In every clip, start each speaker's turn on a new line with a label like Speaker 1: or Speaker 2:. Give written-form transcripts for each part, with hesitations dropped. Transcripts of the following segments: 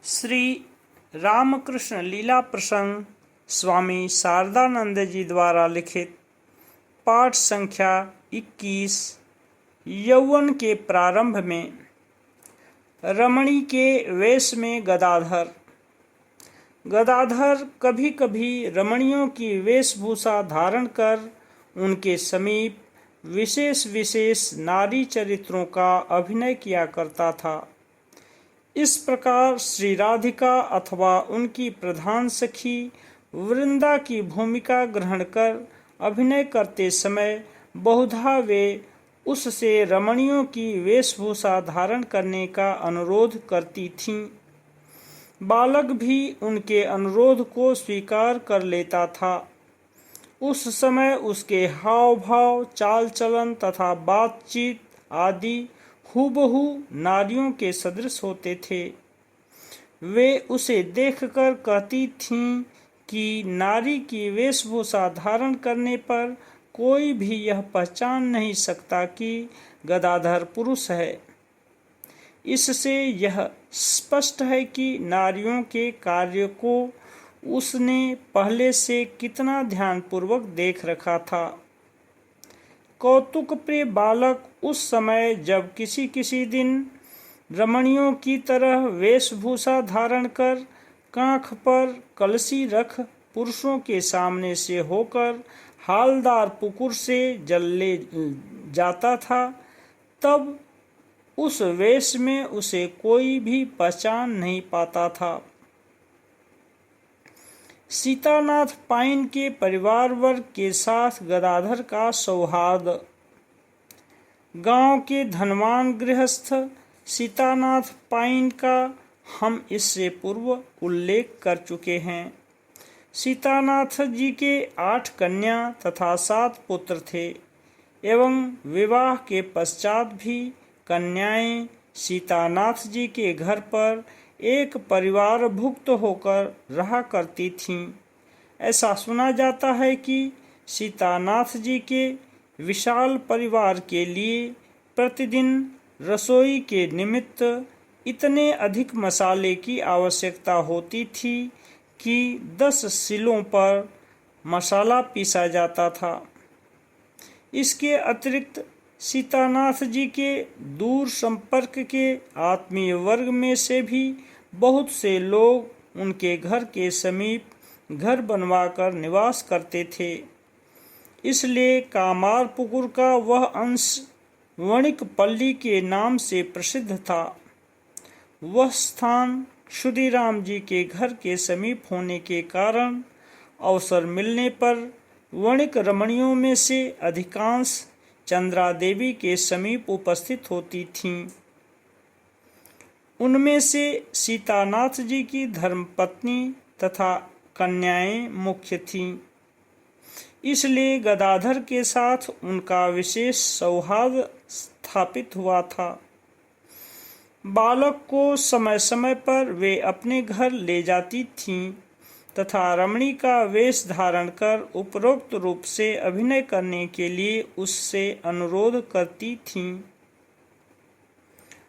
Speaker 1: श्री रामकृष्ण लीला प्रसंग स्वामी शारदानंद जी द्वारा लिखित पाठ संख्या 21। यौवन के प्रारंभ में रमणी के वेश में गदाधर। गदाधर कभी कभी रमणियों की वेशभूषा धारण कर उनके समीप विशेष विशेष नारी चरित्रों का अभिनय किया करता था। इस प्रकार श्री राधिका अथवा उनकी प्रधान सखी वृंदा की भूमिका ग्रहण कर अभिनय करते समय बहुधा वे उससे रमणियों की वेशभूषा धारण करने का अनुरोध करती थीं। बालक भी उनके अनुरोध को स्वीकार कर लेता था। उस समय उसके हाव भाव, चाल चलन तथा बातचीत आदि हूबहू नारियों के सदृश होते थे। वे उसे देखकर कहती थीं कि नारी की वेशभूषा धारण करने पर कोई भी यह पहचान नहीं सकता कि गदाधर पुरुष है। इससे यह स्पष्ट है कि नारियों के कार्य को उसने पहले से कितना ध्यानपूर्वक देख रखा था। कौतुक प्रिय बालक उस समय जब किसी किसी दिन रमणियों की तरह वेशभूषा धारण कर कांख पर कलसी रख पुरुषों के सामने से होकर हालदार पुकुर से जल ले जाता था, तब उस वेश में उसे कोई भी पहचान नहीं पाता था। सीतानाथ पाइन के परिवार वर्ग के साथ गदाधर का सौहार्द। गांव के धनवान गृहस्थ सीतानाथ पाइन का हम इससे पूर्व उल्लेख कर चुके हैं। सीतानाथ जी के 8 कन्या तथा 7 पुत्र थे एवं विवाह के पश्चात भी कन्याएं सीतानाथ जी के घर पर एक परिवार भुक्त होकर रहा करती थीं। ऐसा सुना जाता है कि सीतानाथ जी के विशाल परिवार के लिए प्रतिदिन रसोई के निमित्त इतने अधिक मसाले की आवश्यकता होती थी कि 10 सिलों पर मसाला पीसा जाता था। इसके अतिरिक्त सीतानाथ जी के दूर संपर्क के आत्मीय वर्ग में से भी बहुत से लोग उनके घर के समीप घर बनवाकर निवास करते थे। इसलिए कामारपुकुर का वह अंश वणिकपल्ली के नाम से प्रसिद्ध था। वह स्थान क्षुदीराम जी के घर के समीप होने के कारण अवसर मिलने पर वणिक रमणियों में से अधिकांश चंद्रा देवी के समीप उपस्थित होती थीं। उनमें से सीतानाथ जी की धर्मपत्नी तथा कन्याएं मुख्य थीं। इसलिए गदाधर के साथ उनका विशेष सौहार्द स्थापित हुआ था। बालक को समय समय पर वे अपने घर ले जाती थीं तथा रमणी का वेश धारण कर उपरोक्त रूप से अभिनय करने के लिए उससे अनुरोध करती थीं।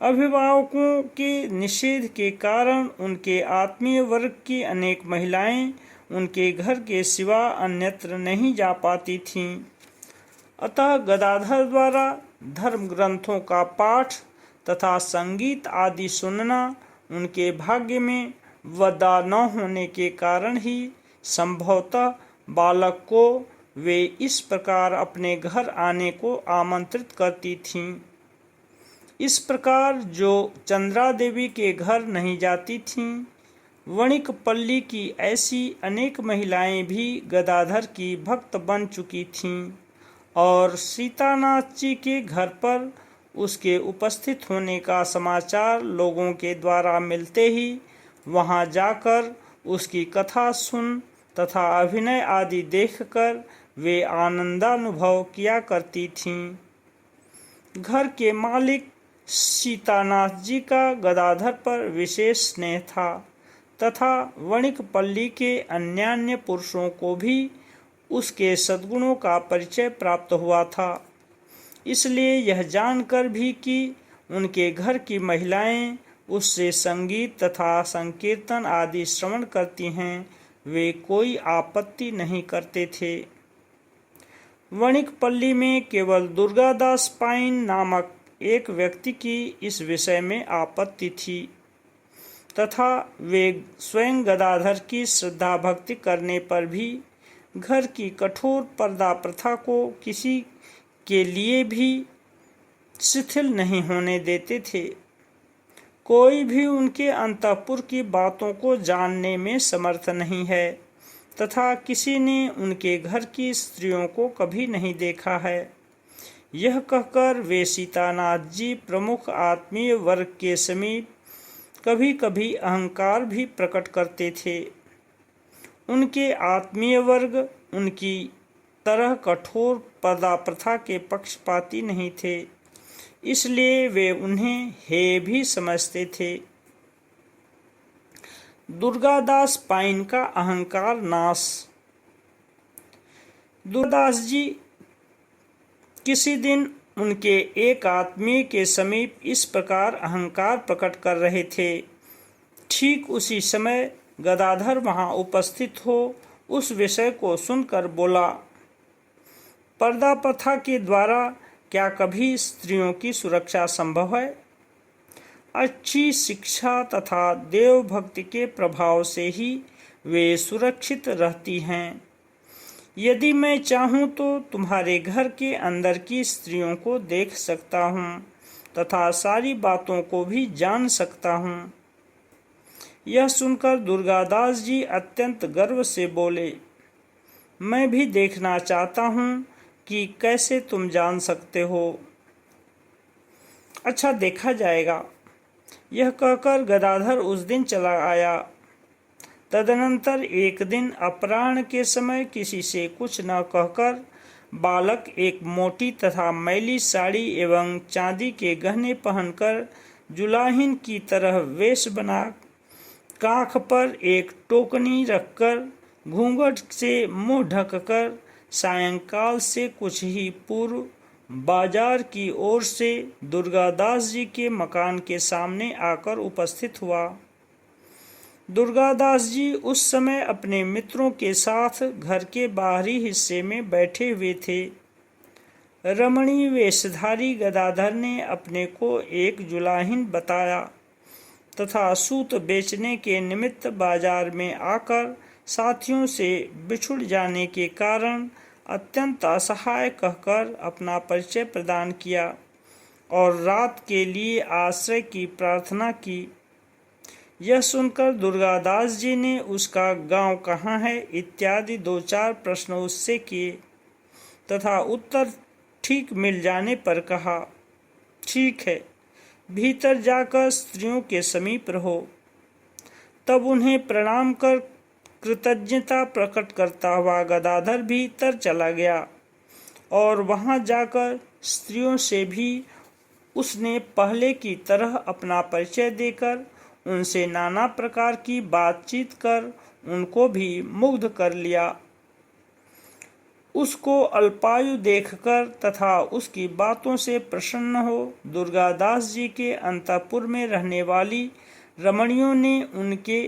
Speaker 1: अभिभावकों के निषेध के कारण उनके आत्मीय वर्ग की अनेक महिलाएं उनके घर के सिवा अन्यत्र नहीं जा पाती थीं। अतः गदाधर द्वारा धर्म ग्रंथों का पाठ तथा संगीत आदि सुनना उनके भाग्य में वदा न होने के कारण ही संभवतः बालक को वे इस प्रकार अपने घर आने को आमंत्रित करती थीं। इस प्रकार जो चंद्रा देवी के घर नहीं जाती थीं, वणिकपल्ली की ऐसी अनेक महिलाएं भी गदाधर की भक्त बन चुकी थीं और सीतानाथ जी के घर पर उसके उपस्थित होने का समाचार लोगों के द्वारा मिलते ही वहां जाकर उसकी कथा सुन तथा अभिनय आदि देखकर वे आनंदानुभव किया करती थीं। घर के मालिक सीतानाथ जी का गदाधर पर विशेष स्नेह था तथा वणिकपल्ली के अन्यान्य पुरुषों को भी उसके सद्गुणों का परिचय प्राप्त हुआ था। इसलिए यह जानकर भी कि उनके घर की महिलाएं उससे संगीत तथा संकीर्तन आदि श्रवण करती हैं, वे कोई आपत्ति नहीं करते थे। वणिकपल्ली में केवल दुर्गादास पाइन नामक एक व्यक्ति की इस विषय में आपत्ति थी तथा वे स्वयं गदाधर की श्रद्धा भक्ति करने पर भी घर की कठोर पर्दा प्रथा को किसी के लिए भी शिथिल नहीं होने देते थे। कोई भी उनके अंतःपुर की बातों को जानने में समर्थ नहीं है तथा किसी ने उनके घर की स्त्रियों को कभी नहीं देखा है। यह कहकर वे सीतानाथ जी प्रमुख आत्मीय वर्ग के समीप कभी कभी अहंकार भी प्रकट करते थे। उनके आत्मीय वर्ग उनकी तरह कठोर पर्दा प्रथा के पक्षपाती नहीं थे, इसलिए वे उन्हें हेय भी समझते थे। दुर्गादास पाइन का अहंकार नाश। दुर्गादास जी किसी दिन उनके एक आत्मीय के समीप इस प्रकार अहंकार प्रकट कर रहे थे। ठीक उसी समय गदाधर वहां उपस्थित हो उस विषय को सुनकर बोला, पर्दा प्रथा के द्वारा क्या कभी स्त्रियों की सुरक्षा संभव है? अच्छी शिक्षा तथा देव भक्ति के प्रभाव से ही वे सुरक्षित रहती हैं। यदि मैं चाहूँ तो तुम्हारे घर के अंदर की स्त्रियों को देख सकता हूँ तथा सारी बातों को भी जान सकता हूँ। यह सुनकर दुर्गादास जी अत्यंत गर्व से बोले, मैं भी देखना चाहता हूँ कि कैसे तुम जान सकते हो। अच्छा, देखा जाएगा। यह कहकर गदाधर उस दिन चला आया। तदनंतर एक दिन अपराह्न के समय किसी से कुछ न कहकर बालक एक मोटी तथा मैली साड़ी एवं चांदी के गहने पहनकर जुलाहिन की तरह वेश बना काख पर एक टोकनी रखकर घूंघट से मुंह ढककर सायंकाल से कुछ ही पूर्व बाजार की ओर से दुर्गादास जी के मकान के सामने आकर उपस्थित हुआ। दुर्गादास जी उस समय अपने मित्रों के साथ घर के बाहरी हिस्से में बैठे हुए थे। रमणी वेशधारी गदाधर ने अपने को एक जुलाहिन बताया तथा सूत बेचने के निमित्त बाजार में आकर साथियों से बिछुड़ जाने के कारण अत्यंत असहाय कहकर अपना परिचय प्रदान किया और रात के लिए आश्रय की प्रार्थना की। यह सुनकर दुर्गादास जी ने उसका गांव कहाँ है इत्यादि 2-4 प्रश्न उससे किए तथा उत्तर ठीक मिल जाने पर कहा, ठीक है, भीतर जाकर स्त्रियों के समीप रहो। तब उन्हें प्रणाम कर कृतज्ञता प्रकट करता हुआ गदाधर भीतर चला गया और वहां जाकर स्त्रियों से भी उसने पहले की तरह अपना परिचय देकर उनसे नाना प्रकार की बातचीत कर उनको भी मुग्ध कर लिया। उसको अल्पायु देखकर तथा उसकी बातों से प्रसन्न हो दुर्गादास जी के अंतःपुर में रहने वाली रमणियों ने उनके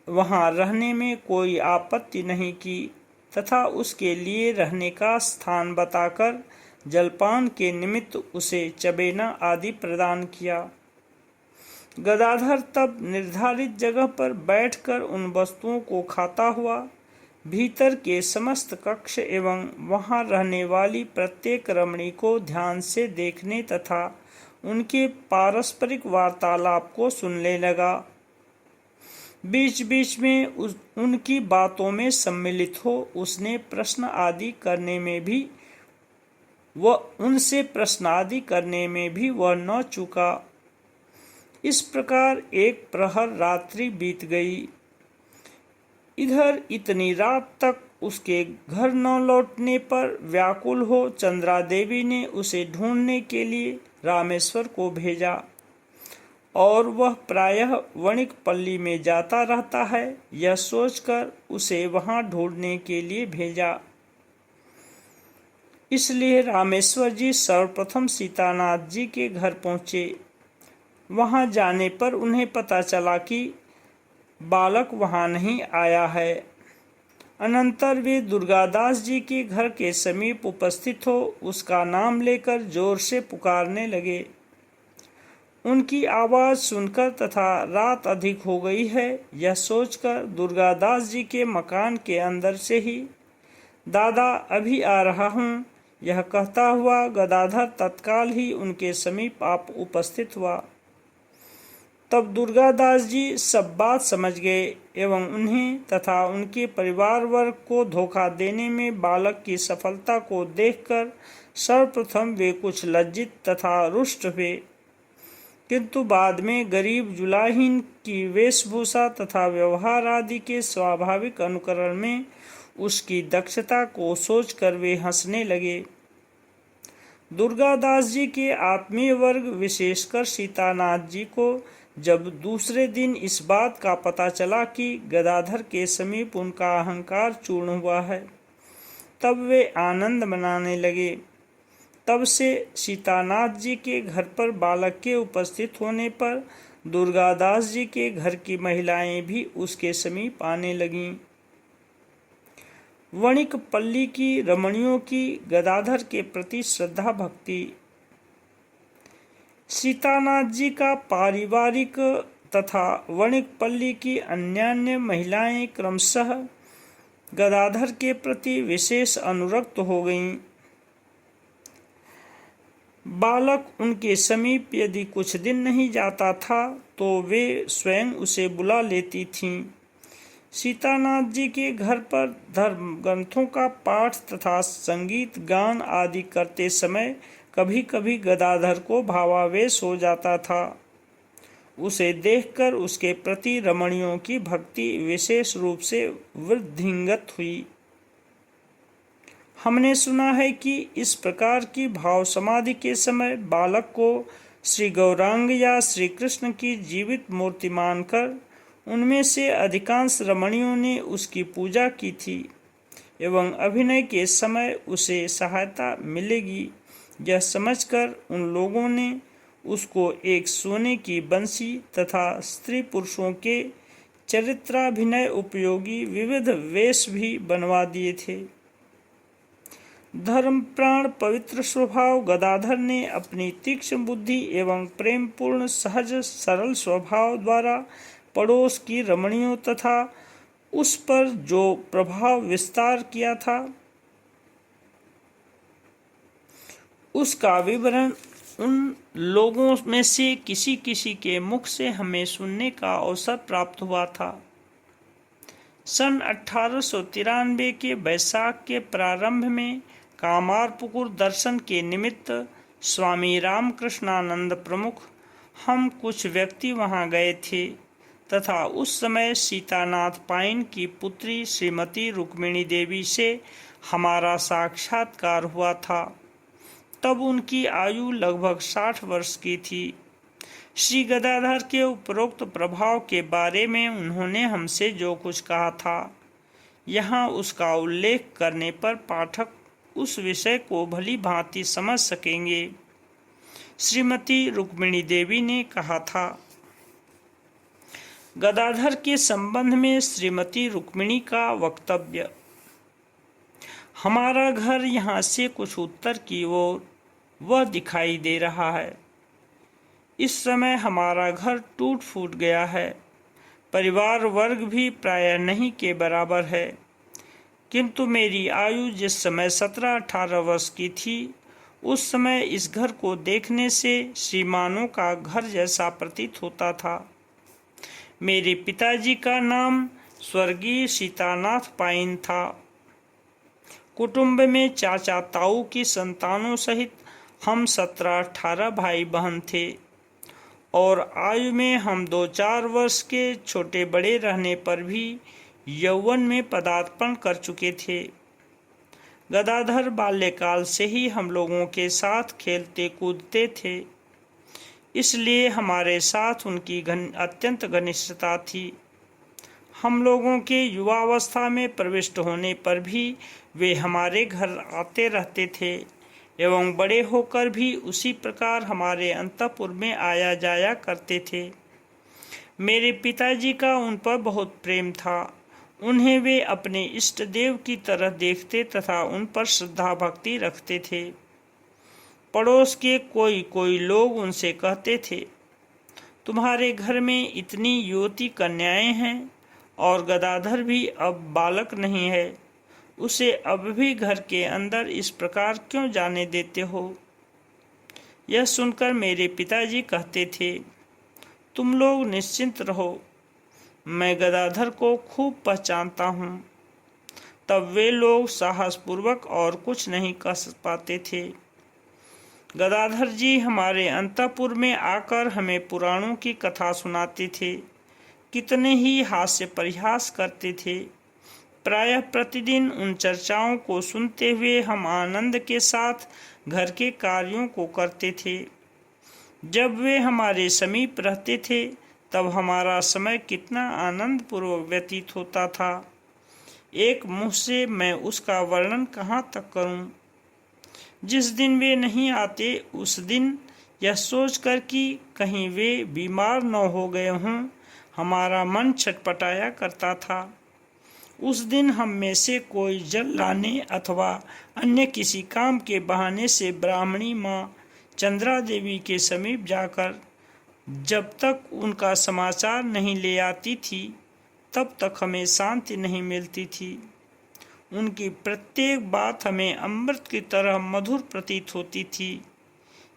Speaker 1: वहां रहने में कोई आपत्ति नहीं की तथा उसके लिए रहने का स्थान बताकर जलपान के निमित्त उसे चबेना आदि प्रदान किया। गदाधर तब निर्धारित जगह पर बैठकर उन वस्तुओं को खाता हुआ भीतर के समस्त कक्ष एवं वहां रहने वाली प्रत्येक रमणी को ध्यान से देखने तथा उनके पारस्परिक वार्तालाप को सुनने लगा। बीच बीच में उनकी बातों में सम्मिलित हो उसने प्रश्न आदि करने में भी वह न चूका। इस प्रकार एक प्रहर रात्रि बीत गई। इधर इतनी रात तक उसके घर न लौटने पर व्याकुल हो चंद्रा देवी ने उसे ढूंढने के लिए रामेश्वर को भेजा और वह प्रायः वणिकपल्ली में जाता रहता है, यह सोचकर उसे वहां ढूंढने के लिए भेजा। इसलिए रामेश्वर जी सर्वप्रथम सीतानाथ जी के घर पहुंचे। वहां जाने पर उन्हें पता चला कि बालक वहां नहीं आया है। अनंतर वे दुर्गादास जी के घर के समीप उपस्थित हो उसका नाम लेकर जोर से पुकारने लगे। उनकी आवाज सुनकर तथा रात अधिक हो गई है यह सोचकर दुर्गादास जी के मकान के अंदर से ही दादा अभी आ रहा हूँ यह कहता हुआ गदाधर तत्काल ही उनके समीप आप उपस्थित हुआ। तब दुर्गादास जी सब बात समझ गए एवं उन्हें तथा उनके परिवार वर्ग को धोखा देने में बालक की सफलता को देखकर सर्वप्रथम वे कुछ लज्जित तथा रुष्ट हुए, किंतु बाद में गरीब जुलाहीन की वेशभूषा तथा व्यवहार आदि के स्वाभाविक अनुकरण में उसकी दक्षता को सोचकर वे हंसने लगे। दुर्गादास जी के आत्मीय वर्ग विशेषकर सीतानाथ जी को जब दूसरे दिन इस बात का पता चला कि गदाधर के समीप उनका अहंकार चूर्ण हुआ है तब वे आनंद मनाने लगे। तब से सीतानाथ जी के घर पर बालक के उपस्थित होने पर दुर्गादास जी के घर की महिलाएं भी उसके समीप आने लगीं। वणिक पल्ली की रमणियों की गदाधर के प्रति श्रद्धा भक्ति। सीतानाथ जी का पारिवारिक तथा वणिक पल्ली की अन्यान्य महिलाएं क्रमशः गदाधर के प्रति विशेष अनुरक्त हो गईं। बालक उनके समीप यदि कुछ दिन नहीं जाता था तो वे स्वयं उसे बुला लेती थीं। सीतानाथ जी के घर पर धर्म ग्रंथों का पाठ तथा संगीत गान आदि करते समय कभी कभी गदाधर को भावावेश हो जाता था। उसे देखकर उसके प्रति रमणियों की भक्ति विशेष रूप से वृद्धिंगत हुई। हमने सुना है कि इस प्रकार की भाव समाधि के समय बालक को श्री गौरांग या श्री कृष्ण की जीवित मूर्ति मानकर उनमें से अधिकांश रमणियों ने उसकी पूजा की थी एवं अभिनय के समय उसे सहायता मिलेगी यह समझकर उन लोगों ने उसको एक सोने की बंसी तथा स्त्री पुरुषों के चरित्राभिनय उपयोगी विविध वेश भी बनवा दिए थे। धर्म प्राण पवित्र स्वभाव गदाधर ने अपनी तीक्ष्ण बुद्धि एवं प्रेमपूर्ण सहज सरल स्वभाव द्वारा पड़ोस की रमणियों तथा उस पर जो प्रभाव विस्तार किया था उसका विवरण उन लोगों में से किसी किसी के मुख से हमें सुनने का अवसर प्राप्त हुआ था। सन 1893 के वैशाख के प्रारंभ में कामारपुकुर दर्शन के निमित्त स्वामी रामकृष्णानंद प्रमुख हम कुछ व्यक्ति वहां गए थे तथा उस समय सीतानाथ पाइन की पुत्री श्रीमती रुक्मिणी देवी से हमारा साक्षात्कार हुआ था। तब उनकी आयु लगभग 60 वर्ष की थी। श्री गदाधर के उपरोक्त प्रभाव के बारे में उन्होंने हमसे जो कुछ कहा था यहाँ उसका उल्लेख करने पर पाठक उस विषय को भली भांति समझ सकेंगे। श्रीमती रुक्मिणी देवी ने कहा था, गदाधर के संबंध में श्रीमती रुक्मिणी का वक्तव्य। हमारा घर यहाँ से कुछ उत्तर की ओर वह दिखाई दे रहा है। इस समय हमारा घर टूट फूट गया है। परिवार वर्ग भी प्राय नहीं के बराबर है, किंतु मेरी आयु जिस समय 17-18 वर्ष की थी उस समय इस घर को देखने से श्रीमानों का घर जैसा प्रतीत होता था। मेरे पिताजी का नाम स्वर्गीय सीतानाथ पाइन था। कुटुंब में चाचा ताऊ की संतानों सहित हम 17-18 भाई बहन थे और आयु में हम 2-4 वर्ष के छोटे बड़े रहने पर भी यौवन में पदार्पण कर चुके थे। गदाधर बाल्यकाल से ही हम लोगों के साथ खेलते कूदते थे, इसलिए हमारे साथ उनकी अत्यंत घनिष्ठता थी। हम लोगों के युवावस्था में प्रविष्ट होने पर भी वे हमारे घर आते रहते थे। एवं बड़े होकर भी उसी प्रकार हमारे अंतःपुर में आया जाया करते थे। मेरे पिताजी का उन पर बहुत प्रेम था। उन्हें वे अपने इष्ट देव की तरह देखते तथा उन पर श्रद्धा भक्ति रखते थे। पड़ोस के कोई कोई लोग उनसे कहते थे, तुम्हारे घर में इतनी युवती कन्याएं हैं और गदाधर भी अब बालक नहीं है, उसे अब भी घर के अंदर इस प्रकार क्यों जाने देते हो? यह सुनकर मेरे पिताजी कहते थे, तुम लोग निश्चिंत रहो, मैं गदाधर को खूब पहचानता हूँ। तब वे लोग साहसपूर्वक और कुछ नहीं कह पाते थे। गदाधर जी हमारे अंतःपुर में आकर हमें पुराणों की कथा सुनाते थे। कितने ही हास्य परिहास करते थे। प्रायः प्रतिदिन उन चर्चाओं को सुनते हुए हम आनंद के साथ घर के कार्यों को करते थे। जब वे हमारे समीप रहते थे तब हमारा समय कितना आनंदपूर्वक व्यतीत होता था, एक मुँह से मैं उसका वर्णन कहाँ तक करूं। जिस दिन वे नहीं आते उस दिन यह सोचकर कि कहीं वे बीमार न हो गए हों, हमारा मन छटपटाया करता था। उस दिन हम में से कोई जल लाने अथवा अन्य किसी काम के बहाने से ब्राह्मणी माँ चंद्रा देवी के समीप जाकर जब तक उनका समाचार नहीं ले आती थी तब तक हमें शांति नहीं मिलती थी। उनकी प्रत्येक बात हमें अमृत की तरह मधुर प्रतीत होती थी।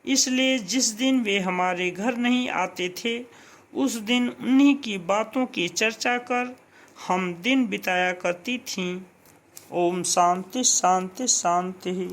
Speaker 1: इसलिए जिस दिन वे हमारे घर नहीं आते थे उस दिन उन्हीं की बातों की चर्चा कर हम दिन बिताया करती थीं। ओम शांति शांति शांति।